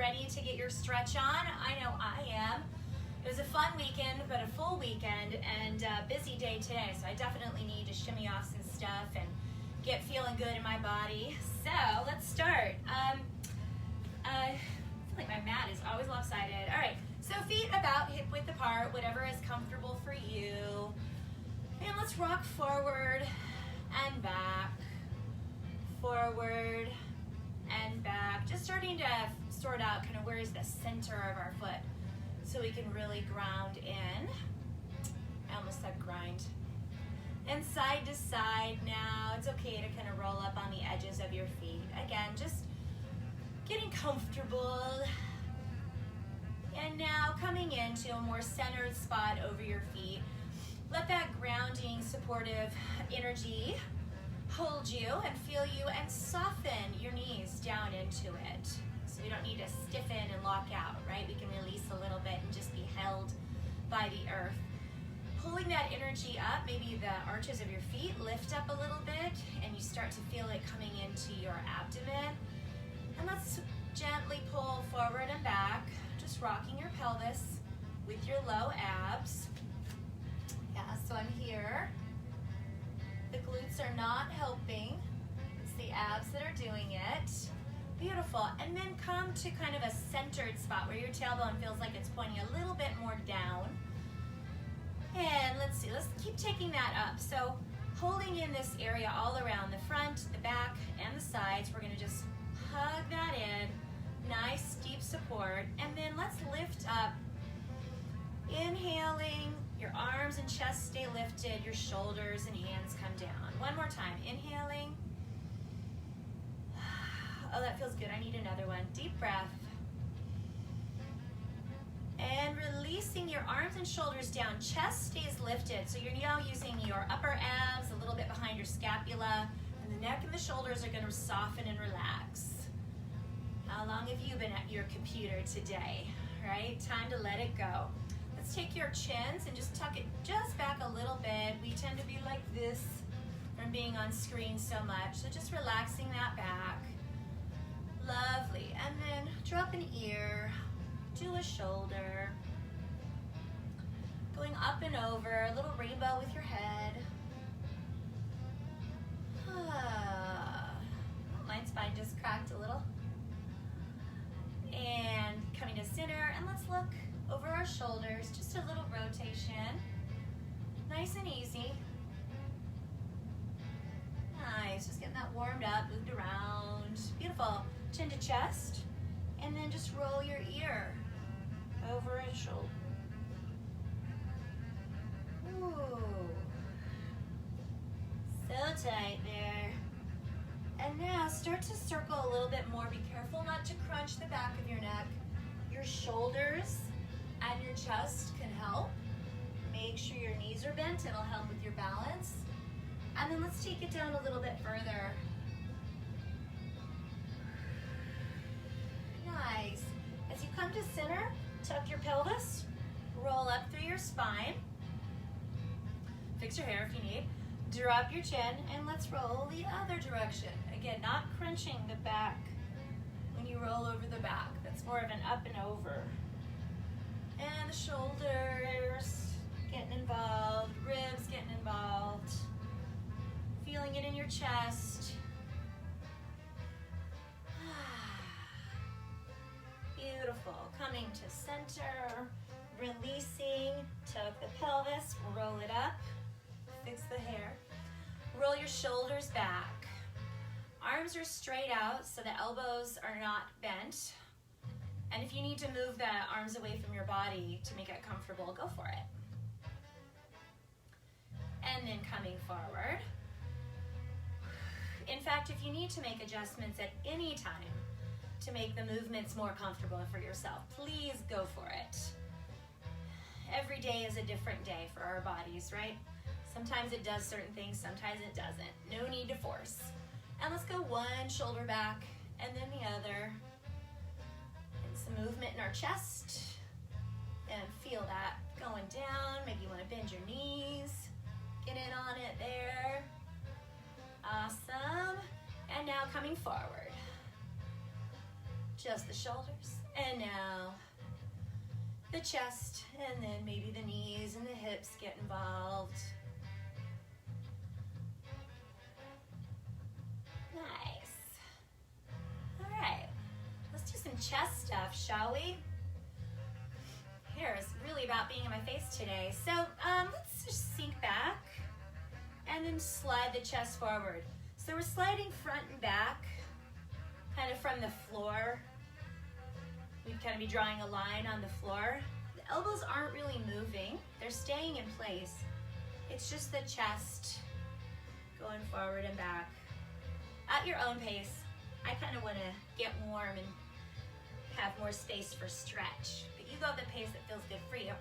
ready to get your stretch on? I know I am. It was a fun weekend, but a full weekend and a busy day today, so I definitely need to shimmy off some stuff and get feeling good in my body. So let's start. I feel like my mat is always lopsided. All right, so feet about hip width apart, whatever is comfortable for you. And let's rock forward and back, forward and back. Just starting to sort out kind of where is the center of our foot so we can really ground in. I almost said grind. And side to side now. It's okay to kind of roll up on the edges of your feet. Again, just getting comfortable. And now coming into a more centered spot over your feet. Let that grounding, supportive energy hold you and feel you and soften your knees down into it. So we don't need to stiffen and lock out, right? We can release a little bit and just be held by the earth. Pulling that energy up, maybe the arches of your feet lift up a little bit and you start to feel it coming into your abdomen. And let's gently pull forward and back, just rocking your pelvis with your low abs. Yeah, so I'm here. The glutes are not helping. It's the abs that are doing it. Beautiful. And then come to kind of a centered spot where your tailbone feels like it's pointing a little bit more down. And let's see, let's keep taking that up. So holding in this area all around the front, the back, and the sides. We're gonna just hug that in. Nice deep support. And then let's lift up. Inhaling, your arms and chest stay lifted, your shoulders and hands come down. One more time, inhaling. Oh, that feels good, I need another one. Deep breath. And releasing your arms and shoulders down, chest stays lifted. So you're now using your upper abs, a little bit behind your scapula, and the neck and the shoulders are gonna soften and relax. How long have you been at your computer today, right? Time to let it go. Let's take your chins and just tuck it just back a little bit. We tend to be like this from being on screen so much. So just relaxing that back. Lovely. And then drop an ear, do a shoulder. Going up and over, a little rainbow with your head. My spine just cracked a little. And coming to center, and let's look over our shoulders, just a little rotation. Nice and easy. Nice, just getting that warmed up, moved around. Beautiful. Chin to chest, and then just roll your ear over a shoulder. Ooh. So tight there. And now start to circle a little bit more. Be careful not to crunch the back of your neck. Your shoulders and your chest can help. Make sure your knees are bent, it'll help with your balance. And then let's take it down a little bit further. Nice. As you come to center, tuck your pelvis, roll up through your spine. Fix your hair if you need. Drop your chin, and let's roll the other direction. Again, not crunching the back when you roll over the back. That's more of an up and over. And the shoulders getting involved, ribs getting involved. Feeling it in your chest. Beautiful. Coming to center, releasing, tuck the pelvis, roll it up, fix the hair. Roll your shoulders back. Arms are straight out so the elbows are not bent. And if you need to move the arms away from your body to make it comfortable, go for it. And then coming forward. In fact, if you need to make adjustments at any time to make the movements more comfortable for yourself, please go for it. Every day is a different day for our bodies, right? Sometimes it does certain things, sometimes it doesn't. No need to force. And let's go one shoulder back and then the other. And some movement in our chest. And feel that going down. Maybe you want to bend your knees. Get in on it there. Awesome. And now coming forward. Just the shoulders And now the chest, and then maybe the knees and the hips get involved. Nice. All right, let's do some chest stuff, shall we? Hair is really about being in my face today. So let's just sink back and then slide the chest forward. So we're sliding front and back, kind of from the floor. We'd kind of be drawing a line on the floor. The elbows aren't really moving. They're staying in place. It's just the chest going forward and back at your own pace. I kind of want to get warm and have more space for stretch, but you go at the pace that feels good for you.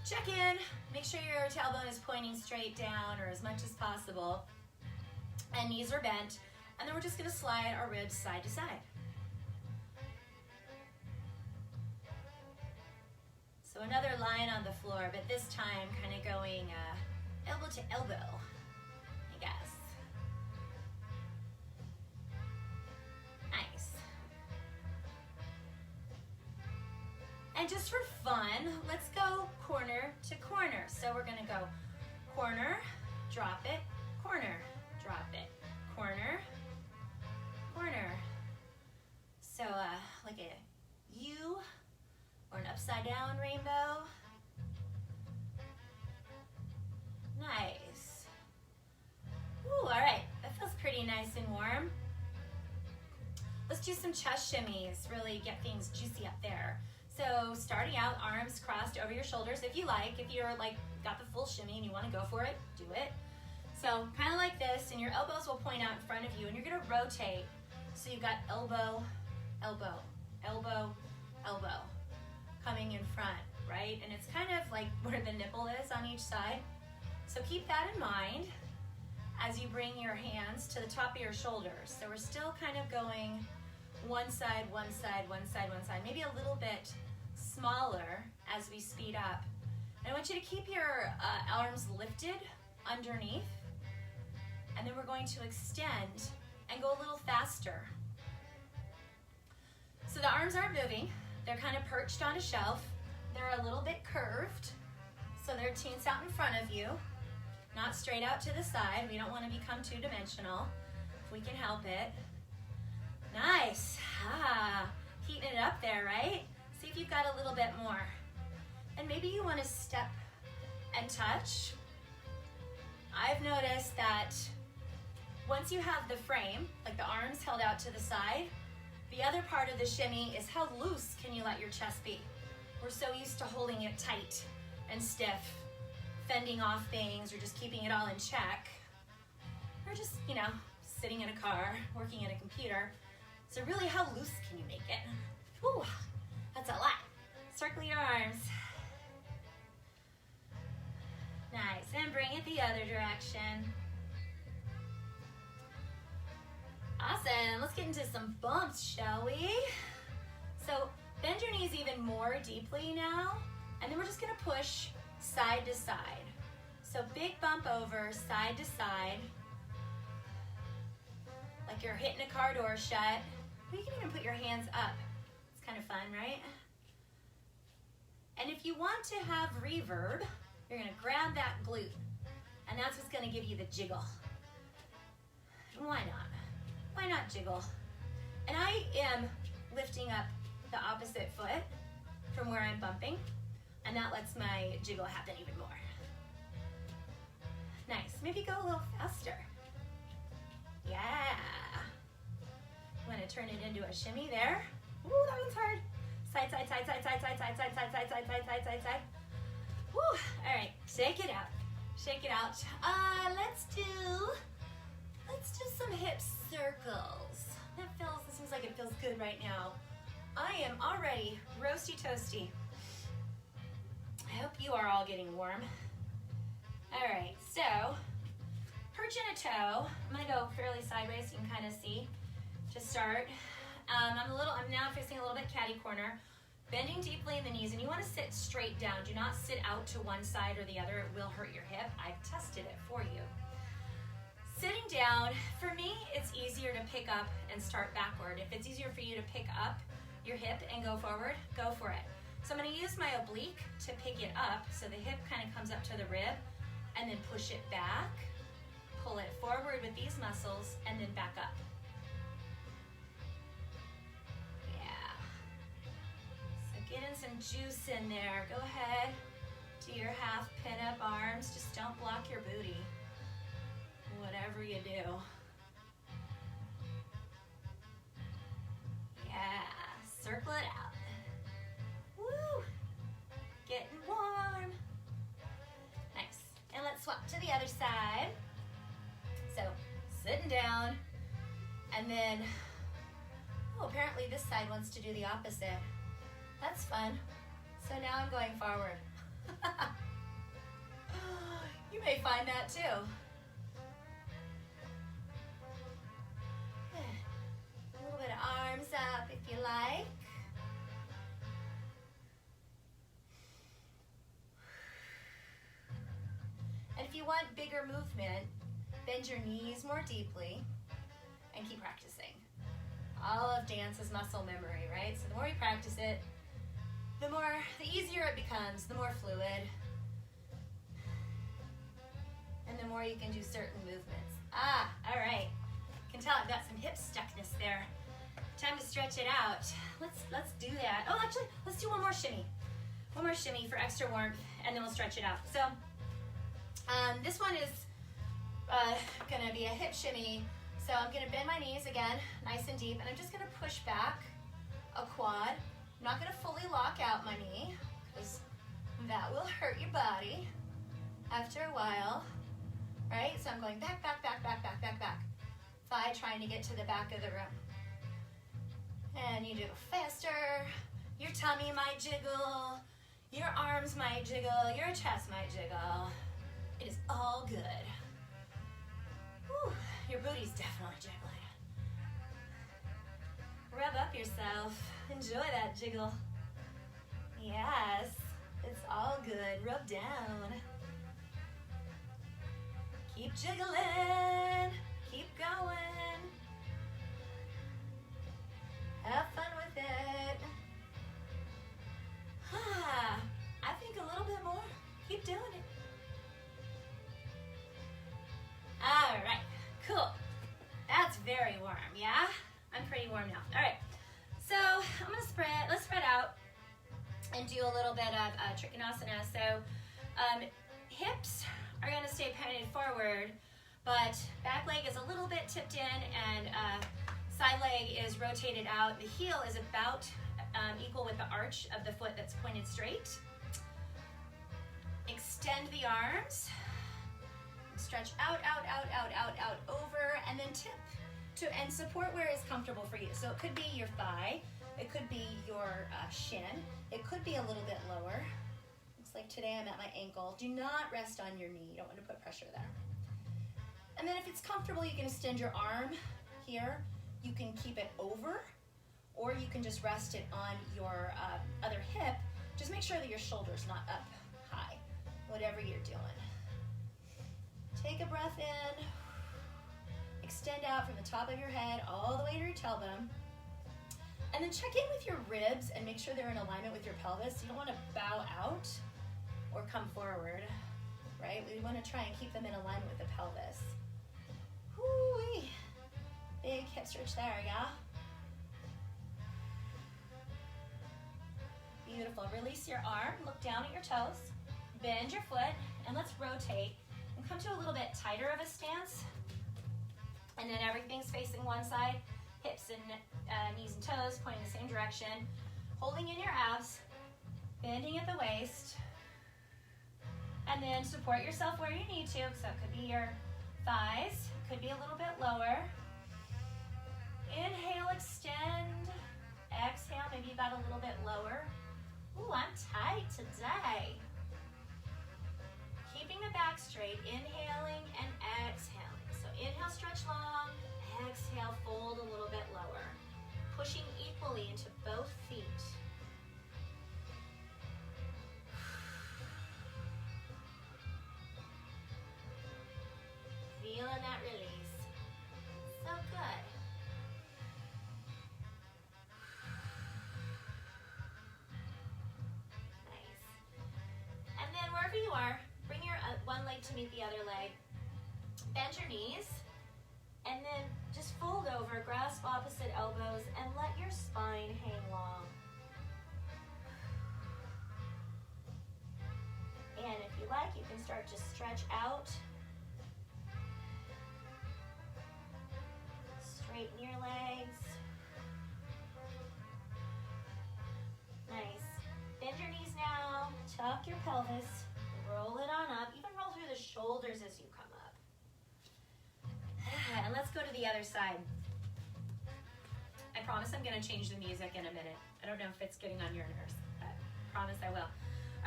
Check in, make sure your tailbone is pointing straight down or as much as possible, and knees are bent, and then we're just going to slide our ribs side to side. So another line on the floor, but this time kind of going elbow to elbow, I guess. Nice. And just for fun, let's go corner to corner. So we're gonna go corner, drop it, corner, drop it, corner, corner. So like a U or an upside down rainbow. Nice. Ooh, all right, that feels pretty nice and warm. Let's do some chest shimmies, really get things juicy up there. So starting out, arms crossed over your shoulders if you like. If you're like got the full shimmy and you want to go for it, do it. So kind of like this, and your elbows will point out in front of you, and you're gonna rotate. So you've got elbow, elbow, elbow, elbow coming in front, right? And it's kind of like where the nipple is on each side. So keep that in mind as you bring your hands to the top of your shoulders. So we're still kind of going one side, one side, one side, one side, maybe a little bit smaller as we speed up. And I want you to keep your arms lifted underneath, and then we're going to extend and go a little faster. So the arms aren't moving. They're kind of perched on a shelf. They're a little bit curved, so they're teensed out in front of you, not straight out to the side. We don't want to become two-dimensional if we can help it. Nice. Heating it up there, right? See if you've got a little bit more. And maybe you want to step and touch. I've noticed that once you have the frame, like the arms held out to the side, the other part of the shimmy is how loose can you let your chest be? We're so used to holding it tight and stiff, fending off things, or just keeping it all in check. Or just, you know, sitting in a car, working at a computer. So really, how loose can you make it? Whew, that's a lot. Circle your arms. Nice, and bring it the other direction. Awesome, let's get into some bumps, shall we? So bend your knees even more deeply now, and then we're just gonna push side to side. So big bump over, side to side, like you're hitting a car door shut. You can even put your hands up. It's kind of fun, right? And if you want to have reverb, you're gonna grab that glute, and that's what's gonna give you the jiggle. Why not? Why not jiggle? And I am lifting up the opposite foot from where I'm bumping, and that lets my jiggle happen even more. Nice, maybe go a little faster. Yeah. I'm gonna turn it into a shimmy there. Ooh, that one's hard. Side, side, side, side, side, side, side, side, side, side, side, side, side, side, side. Woo, all right, shake it out. Shake it out. Let's do some hip circles. This seems like it feels good right now. I am already roasty toasty. I hope you are all getting warm. All right, so perch in a toe. I'm gonna go fairly sideways so you can kind of see to start. I'm now facing a little bit catty corner, bending deeply in the knees, and you want to sit straight down. Do not sit out to one side or the other. It will hurt your hip. I've tested it for you. Sitting down, for me, it's easier to pick up and start backward. If it's easier for you to pick up, your hip and go forward, go for it. So I'm gonna use my oblique to pick it up so the hip kind of comes up to the rib, and then push it back, pull it forward with these muscles, and then back up. Yeah. So getting some juice in there. Go ahead, do your half pin-up arms. Just don't block your booty, whatever you do. Yeah, circle it out. Woo! Getting warm. Nice. And let's swap to the other side. So, sitting down, and then, oh, apparently this side wants to do the opposite. That's fun. So now I'm going forward. You may find that too. A little bit of arms up if you like. And if you want bigger movement, bend your knees more deeply and keep practicing. All of dance is muscle memory, right? So the more you practice it, the easier it becomes, the more fluid, and the more you can do certain movements. All right. You can tell I've got some hip stuckness there. Time to stretch it out. Let's do that. Oh, actually, let's do one more shimmy. One more shimmy for extra warmth, and then we'll stretch it out. So this one is gonna be a hip shimmy. So I'm gonna bend my knees again, nice and deep, and I'm just gonna push back a quad. I'm not gonna fully lock out my knee, because that will hurt your body after a while, right? So I'm going back, back, back, back, back, back, back. Thigh trying to get to the back of the room. And you do faster, your tummy might jiggle, your arms might jiggle, your chest might jiggle. It is all good. Whew, your booty's definitely jiggling. Rub up yourself. Enjoy that jiggle. Yes, it's all good. Rub down. Keep jiggling. Keep going. Have fun with it. I think a little bit more. Keep doing it. All right, cool. That's very warm, yeah? I'm pretty warm now. All right, so I'm gonna let's spread out and do a little bit of Trikonasana. So hips are gonna stay pointed forward, but back leg is a little bit tipped in, and side leg is rotated out. The heel is about equal with the arch of the foot that's pointed straight. Extend the arms. Stretch out, out, out, out, out, out, over, and then tip and support where it's comfortable for you. So it could be your thigh, it could be your shin, it could be a little bit lower. Looks like today I'm at my ankle. Do not rest on your knee. You don't want to put pressure there. And then if it's comfortable, you can extend your arm here. You can keep it over, or you can just rest it on your other hip. Just make sure that your shoulder's not up high, whatever you're doing. Take a breath in, extend out from the top of your head all the way to your tailbone, and then check in with your ribs and make sure they're in alignment with your pelvis. You don't want to bow out or come forward, right? We want to try and keep them in alignment with the pelvis. Whoo-wee. Big hip stretch there, yeah? Beautiful. Release your arm, look down at your toes, bend your foot, and let's rotate. And come to a little bit tighter of a stance, and then everything's facing one side, hips and knees and toes pointing the same direction, holding in your abs, bending at the waist, and then support yourself where you need to. So it could be your thighs, could be a little bit lower. Inhale, extend. Exhale, maybe you got a little bit lower. Ooh, I'm tight today. Keeping the back straight, inhaling and exhaling. So inhale, stretch long, exhale, fold a little bit lower. Pushing equally into both feet. Feeling that release. So good. one leg to meet the other leg. Bend your knees, and then just fold over, grasp opposite elbows, and let your spine hang long. And if you like, you can start to stretch out. Straighten your legs. Nice. Bend your knees now. Tuck your pelvis. Roll it on up. Even roll through the shoulders as you come up. And let's go to the other side. I promise I'm going to change the music in a minute. I don't know if it's getting on your nerves, but I promise I will.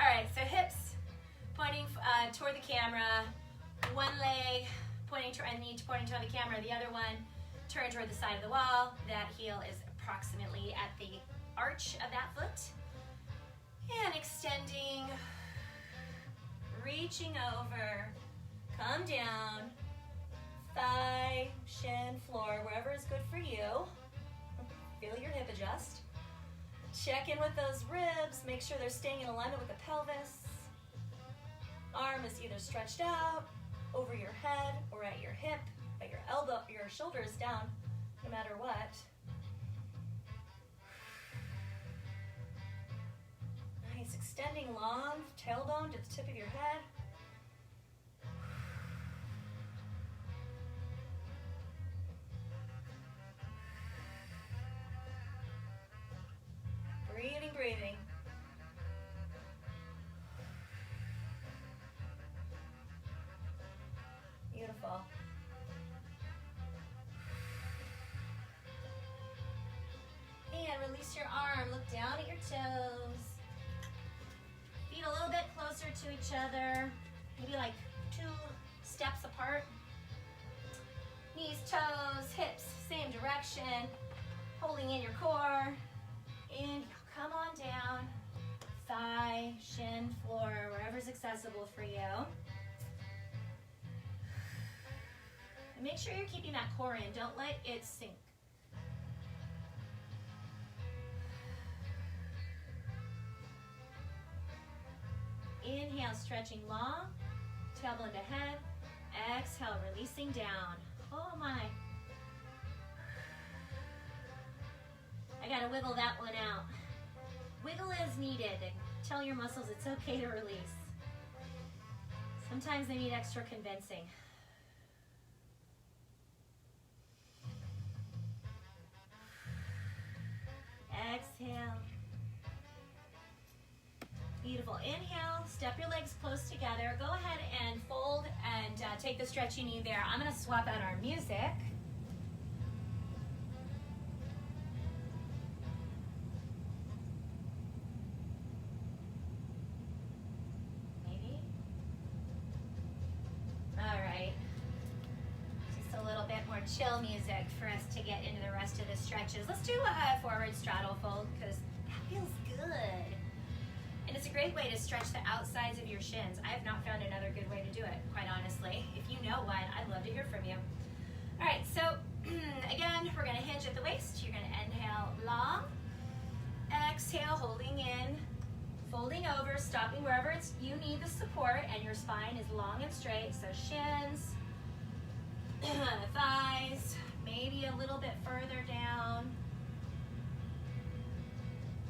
All right, so hips pointing toward the camera. One leg pointing toward the camera. The other one turn toward the side of the wall. That heel is approximately at the arch of that foot. And extending, reaching over, come down, thigh, shin, floor, wherever is good for you. Feel your hip adjust. Check in with those ribs, make sure they're staying in alignment with the pelvis. Arm is either stretched out, over your head, or at your hip, but your elbow, your shoulder is down, no matter what. Nice, extending long, tailbone to the tip of your head. Breathing, breathing. Beautiful. And release your arm. Look down at your toes. Feet a little bit closer to each other. Maybe like 2 steps apart. Knees, toes, hips, same direction. Holding in your core. Inhale, come on down. Thigh, shin, floor, wherever's accessible for you. And make sure you're keeping that core in. Don't let it sink. Inhale, stretching long. Tailbone to head. Exhale, releasing down. Oh my. I gotta wiggle that one out. Wiggle as needed and tell your muscles it's okay to release. Sometimes they need extra convincing. Exhale. Beautiful. Inhale, step your legs close together. Go ahead and fold and take the stretch you need there. I'm going to swap out our music. Maybe? All right. Just a little bit more chill music for us to get into the rest of the stretches. Let's do a forward straddle fold because that feels good. And it's a great way to stretch the outsides of your shins. I have not found another good way to do it, quite honestly. If you know one, I'd love to hear from you. All right, so again, we're gonna hinge at the waist. You're gonna inhale long. Exhale, holding in, folding over, stopping wherever you need the support, and your spine is long and straight. So shins, thighs, maybe a little bit further down.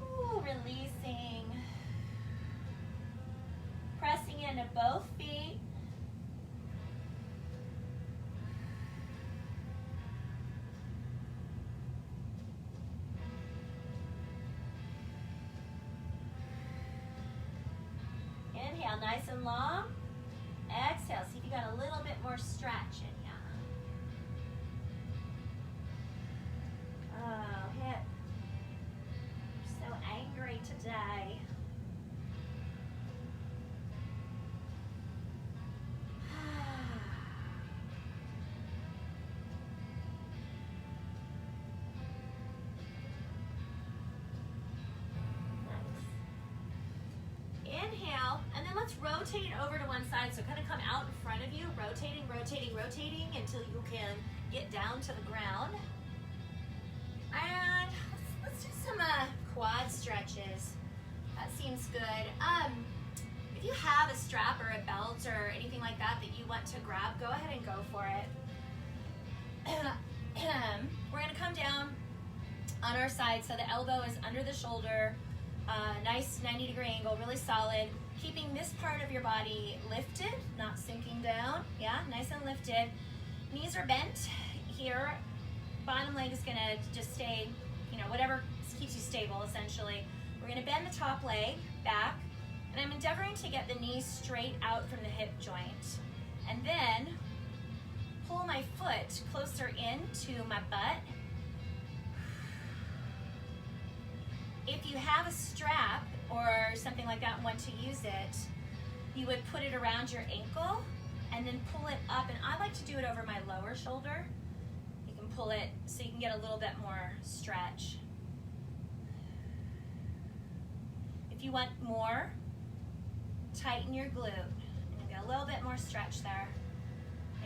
Ooh, releasing. Pressing into both feet. Inhale, nice and long. Exhale, see if you got a little bit more stretch in ya. Oh, hip. You're so angry today. Rotate over to one side, so kind of come out in front of you, rotating, rotating, rotating until you can get down to the ground. And let's do some quad stretches. That seems good. If you have a strap or a belt or anything like that that you want to grab, go ahead and go for it. We're gonna come down on our side so the elbow is under the shoulder, nice 90-degree angle, really solid, keeping this part of your body lifted, not sinking down, yeah, nice and lifted. Knees are bent here, bottom leg is gonna just stay, you know, whatever keeps you stable essentially. We're gonna bend the top leg back, and I'm endeavoring to get the knees straight out from the hip joint. And then pull my foot closer into my butt. If you have a strap or something like that and want to use it, you would put it around your ankle and then pull it up. And I like to do it over my lower shoulder. You can pull it so you can get a little bit more stretch. If you want more, tighten your glute. And get a little bit more stretch there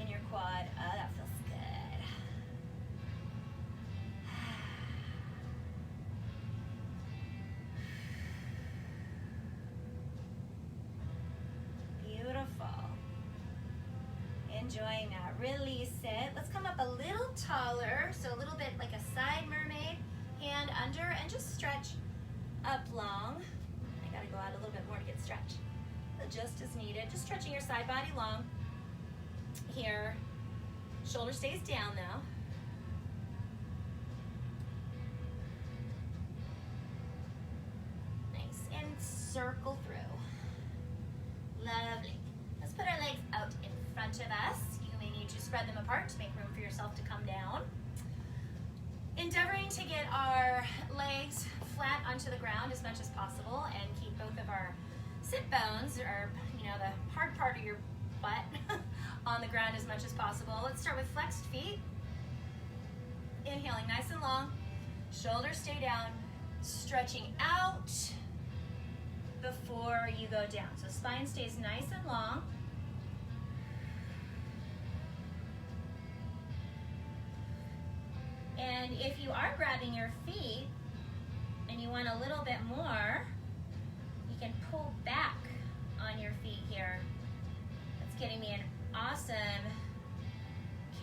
in your quad. Oh, that feels good. Beautiful. Enjoying that. Release it. Let's come up a little taller, so a little bit like a side mermaid. Hand under and just stretch up long. I gotta go out a little bit more to get stretch. Just as needed. Just stretching your side body long. Here. Shoulder stays down though. Nice. And circle through. Lovely. Let's put our legs out in front of us. You may need to spread them apart to make room for yourself to come down. Endeavoring to get our legs flat onto the ground as much as possible and keep both of our sit bones, or you know, the hard part of your butt, on the ground as much as possible. Let's start with flexed feet. Inhaling nice and long. Shoulders stay down. Stretching out before you go down. So spine stays nice and long. And if you are grabbing your feet and you want a little bit more, you can pull back on your feet here. That's getting me an awesome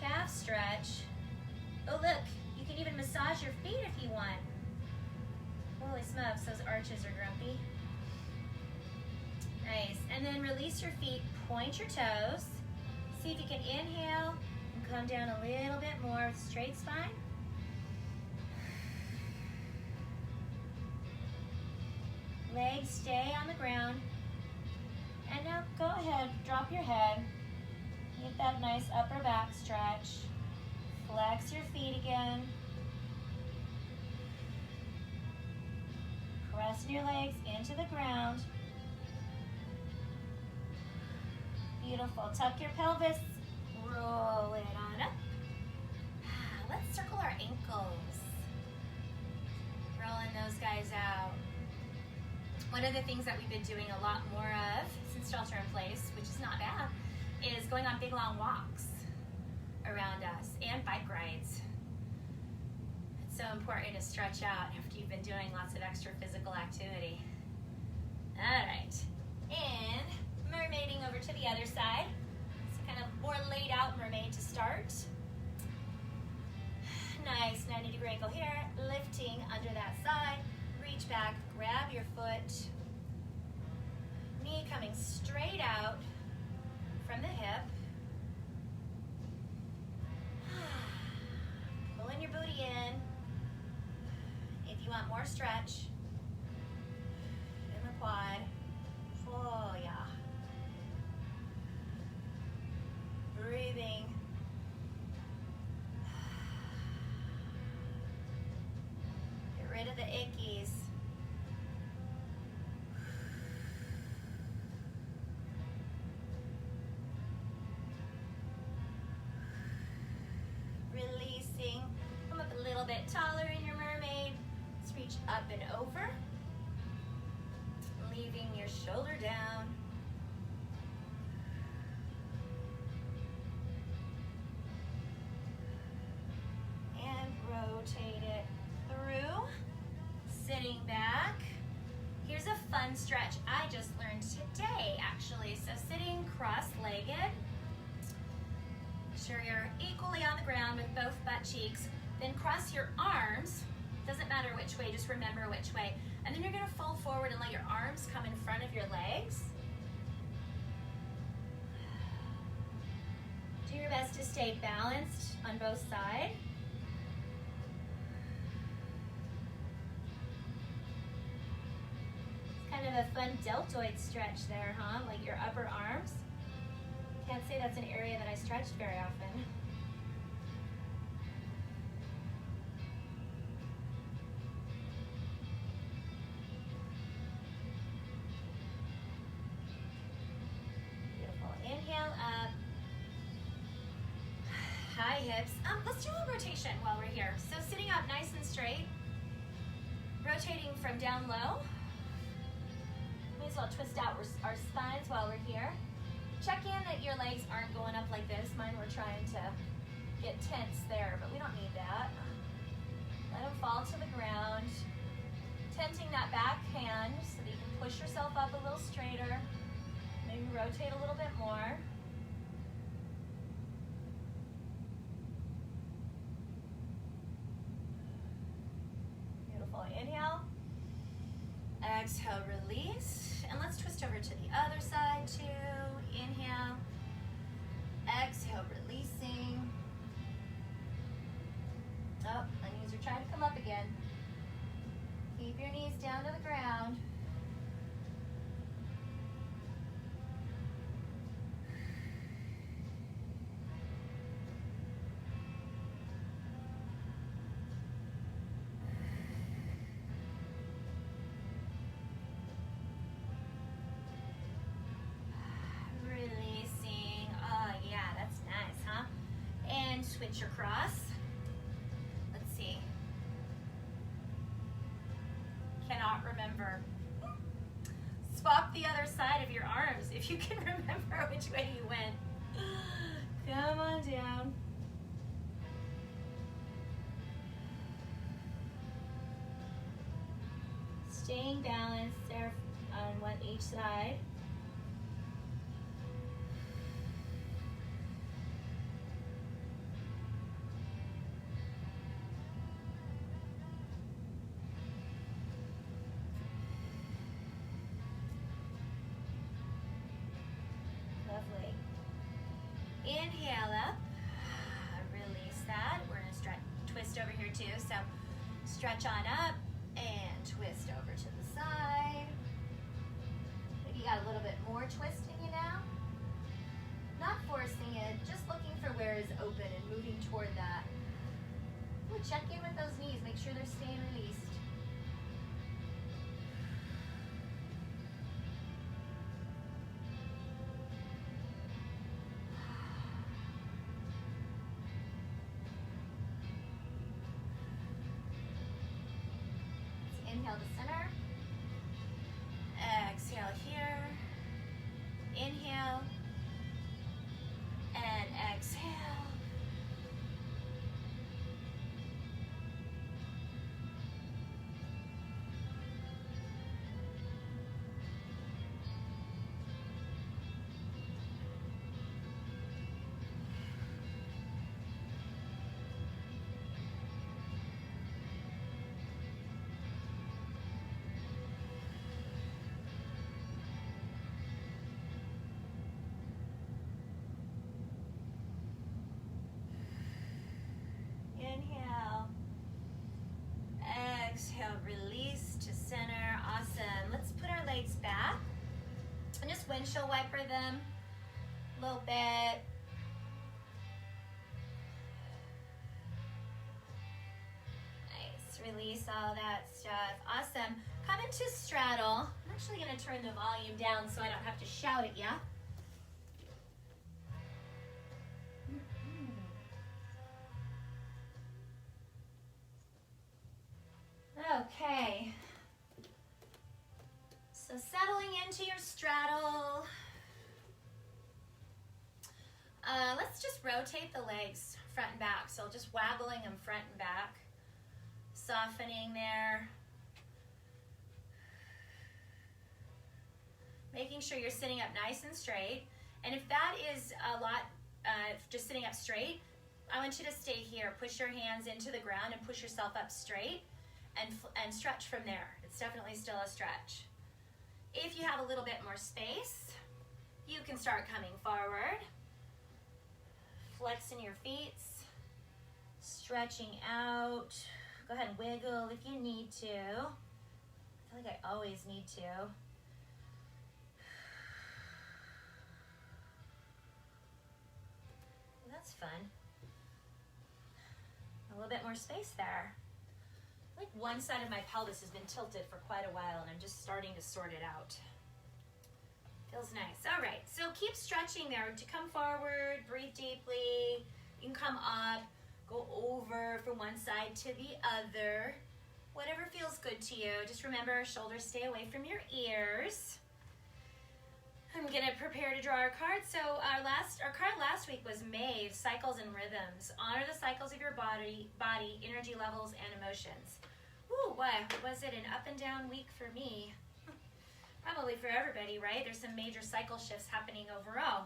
calf stretch. Oh look, you can even massage your feet if you want. Holy smokes, those arches are grumpy. Nice, and then release your feet, point your toes. See if you can inhale and come down a little bit more with straight spine. Legs stay on the ground. And now go ahead, drop your head. Get that nice upper back stretch. Flex your feet again. Press your legs into the ground. Beautiful. Tuck your pelvis. Roll it on up. Let's circle our ankles. Rolling those guys out. One of the things that we've been doing a lot more of since shelter in place, which is not bad, is going on big long walks around us and bike rides. It's so important to stretch out after you've been doing lots of extra physical activity. All right, and mermaiding over to the other side. So kind of more laid out mermaid to start. Nice 90-degree angle here, lifting under that side. Reach back, grab your foot, knee coming straight out from the hip. Pulling your booty in. If you want more stretch in the quad. Oh yeah. Breathing. Get rid of the ickies. Releasing. Come up a little bit taller in your mermaid. Let's reach up and over. Leaving your shoulder down. And rotate it through. Sitting back. Here's a fun stretch I just learned And today, actually, so sitting cross-legged. Make sure you're equally on the ground with both butt cheeks. Then cross your arms. Doesn't matter which way, just remember which way. And then you're gonna fold forward and let your arms come in front of your legs. Do your best to stay balanced on both sides. It's kind of a fun deltoid stretch there, huh? Like your upper arms. Can't say that's an area that I stretched very often. Beautiful. Inhale up. High hips. Let's do a rotation while we're here. So sitting up nice and straight. Rotating from down low. May as well twist out our spines while we're here. Check in that your legs aren't going up like this. Mine were trying to get tense there, but we don't need that. Let them fall to the ground. Tenting that back hand so that you can push yourself up a little straighter. Maybe rotate a little bit more. Beautiful. Inhale. Exhale, release. And let's twist over to the other side too. Inhale. Exhale, releasing. Oh, my knees are trying to come up again. Keep your knees down to the ground. Switch across. Let's see. Cannot remember. Swap the other side of your arms if you can remember which way you went. Come on down. Staying balanced there on each side. Inhale up, release that. We're gonna twist over here too. So stretch on up and twist over to the side. Maybe you got a little bit more twisting you now. Not forcing it, just looking for where is open and moving toward that. Ooh, check in with those knees, make sure they're staying released. Inhale to center. Exhale here. Inhale. And exhale. Inhale. Exhale, release to center. Awesome. Let's put our legs back and just windshield wiper them a little bit. Nice. Release all that stuff. Awesome. Come into straddle. I'm actually going to turn the volume down so I don't have to shout at you. Okay, so settling into your straddle. Let's just rotate the legs front and back. So just waggling them front and back, softening there. making sure you're sitting up nice and straight. And if that is a lot, just sitting up straight, I want you to stay here. Push your hands into the ground and push yourself up straight and stretch from there. It's definitely still a stretch. If you have a little bit more space, you can start coming forward, flexing your feet, stretching out. Go ahead and wiggle if you need to. I feel like I always need to. That's fun. A little bit more space there. Like one side of my pelvis has been tilted for quite a while and I'm just starting to sort it out. Feels nice. All right, so keep stretching there to come forward, breathe deeply. You can come up, go over from one side to the other. Whatever feels good to you. Just remember, shoulders stay away from your ears. I'm gonna prepare to draw our card. So our card last week was May, cycles and rhythms. Honor the cycles of your body, energy levels, and emotions. Ooh, what was it? An up and down week for me. Probably for everybody, right? There's some major cycle shifts happening overall.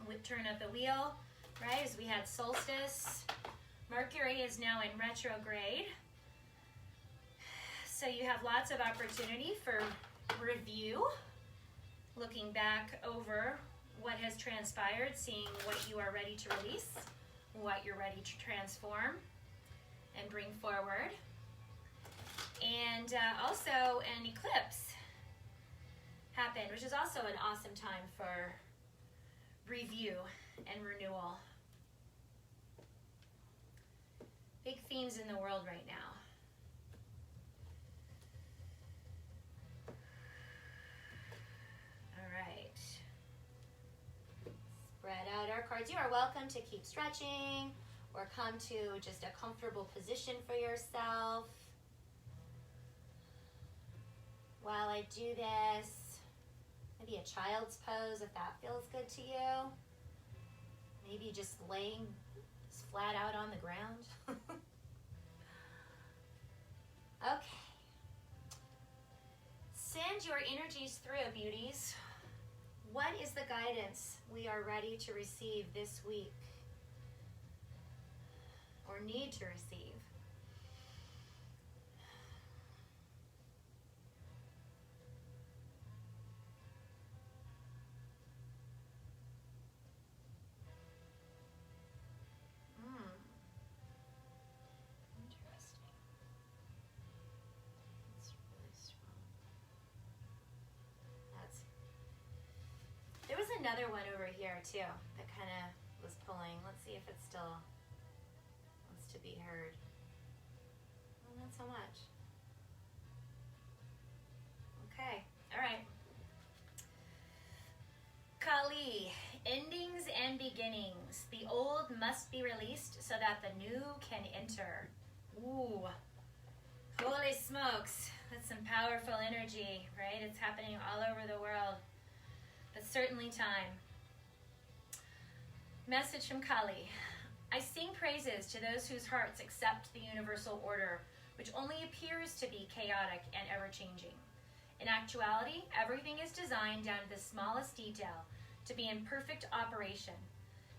With turn of the wheel, right? As we had solstice. Mercury is now in retrograde. So you have lots of opportunity for review. Looking back over what has transpired, seeing what you are ready to release, what you're ready to transform and bring forward. And also an eclipse happened, which is also an awesome time for review and renewal. Big themes in the world right now. Spread out our cards. You are welcome to keep stretching or come to just a comfortable position for yourself. While I do this, maybe a child's pose if that feels good to you. Maybe just laying flat out on the ground. Okay. Send your energies through, beauties. What is the guidance we are ready to receive this week or need to receive? Interesting. That's really strong. There was another one over here too that kind of was pulling. Let's see if it still wants to be heard. Well, not so much. Okay, all right. Kali, endings and beginnings. The old must be released so that the new can enter. Ooh, holy smokes. That's some powerful energy, right? It's happening all over the world. But certainly time. Message from Kali. I sing praises to those whose hearts accept the universal order, which only appears to be chaotic and ever-changing. In actuality, everything is designed down to the smallest detail to be in perfect operation.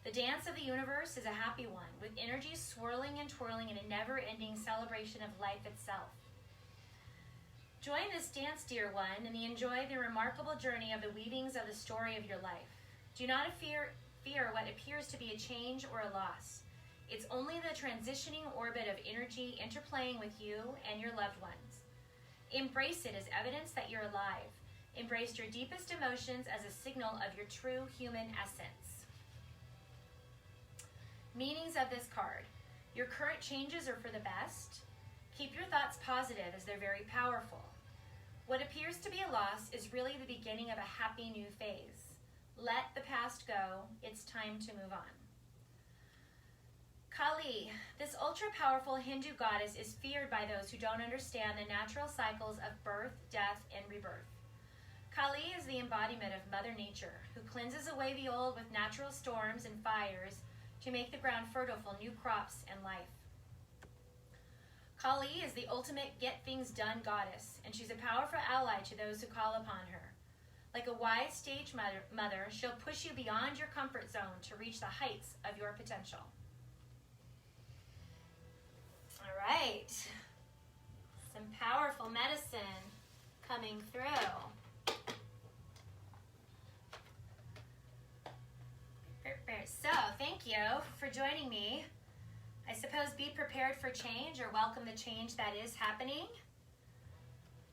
The dance of the universe is a happy one, with energy swirling and twirling in a never-ending celebration of life itself. Join this dance, dear one, and enjoy the remarkable journey of the weavings of the story of your life. Do not fear what appears to be a change or a loss. It's only the transitioning orbit of energy interplaying with you and your loved ones. Embrace it as evidence that you're alive. Embrace your deepest emotions as a signal of your true human essence. Meanings of this card. Your current changes are for the best. Keep your thoughts positive as they're very powerful. What appears to be a loss is really the beginning of a happy new phase. Let the past go. It's time to move on. Kali, this ultra-powerful Hindu goddess is feared by those who don't understand the natural cycles of birth, death, and rebirth. Kali is the embodiment of Mother Nature, who cleanses away the old with natural storms and fires to make the ground fertile for new crops and life. Kali is the ultimate get-things-done goddess, and she's a powerful ally to those who call upon her. Like a wise stage mother, she'll push you beyond your comfort zone to reach the heights of your potential. All right. Some powerful medicine coming through. So, thank you for joining me. I suppose be prepared for change, or welcome the change that is happening.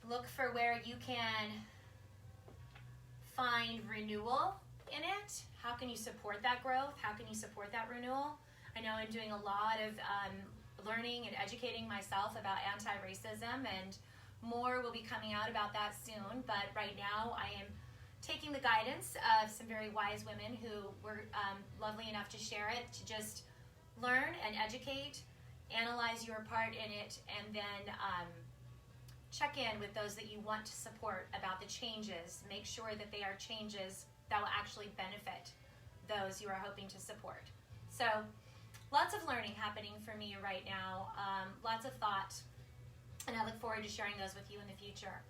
Look for where you can find renewal in it. How can you support that growth? How can you support that renewal? I know I'm doing a lot of learning and educating myself about anti-racism, and more will be coming out about that soon. But right now I am taking the guidance of some very wise women who were lovely enough to share it, to just learn and educate, analyze your part in it, and then check in with those that you want to support about the changes. Make sure that they are changes that will actually benefit those you are hoping to support. So lots of learning happening for me right now, lots of thought, and I look forward to sharing those with you in the future.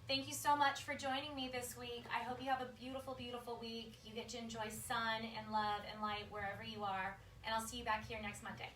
Thank you so much for joining me this week. I hope you have a beautiful, beautiful week. You get to enjoy sun and love and light wherever you are, and I'll see you back here next Monday.